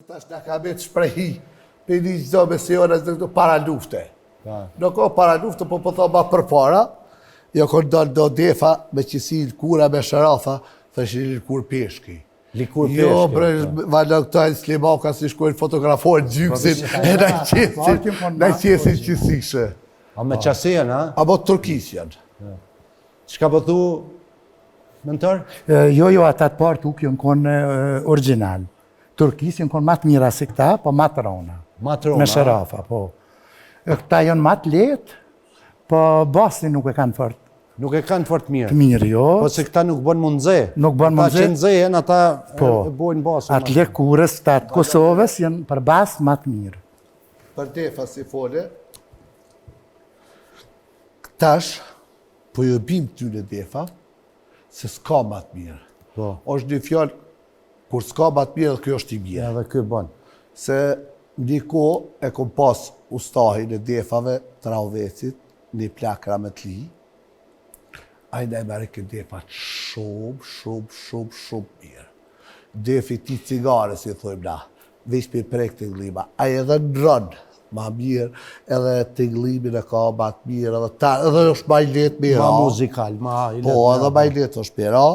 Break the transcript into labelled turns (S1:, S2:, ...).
S1: Tash na ka betë shprehi për një gjdo me sejones dhe këtu para lufte. Nuk ka para lufte, po thoma për para, jo kur do defa me qësi lkura me sharafa, thëshë lkur peshki.
S2: Likur peshki.
S1: Jo, bre, valë këta e slimaka si shkojnë fotograforë gjyksin, e na qesin qësishe.
S2: A me qasien, ha?
S1: A bo Turkis janë.
S2: Çka po thu, mentor?
S3: Jo, ata të partë uk jënë konë original. Turkis jënë konë matë mira se këta, po matë rona.
S2: Matë rona?
S3: Me sharafa, po. Këta jënë matë letë, po basi nuk e kanë fort.
S2: Nuk e kanë fort mirë.
S3: Të mirë, jo.
S2: Po se këta nuk bën mundze.
S3: Nuk bën mundze.
S2: Ata që nxehen, ata bojnë basë.
S3: Atë lëkurës, ta të Kosovës, jënë për basë matë mirë.
S1: Për defa si fole, tash, po jo bim ty në defa, se s'ka matë mirë.
S2: Po.
S1: Është një fjallë, kur s'ka matë mirë, dhe kjo është i mirë.
S2: Edhe kjo bën.
S1: Se një ko e kom pas ustahin e defave të Raudhecit, një plakra me të li, a i në e mërë këtë defat shumë mirë. Defi ti cigare, si thujmë na, veç për prek të nglima, a i edhe në rënë, ma mirë, edhe të nglimin e ka ma të mirë, edhe është ma i letë me ra.
S2: Ma muzikal, ma i letë.
S1: Po, edhe ma i letë është me ra.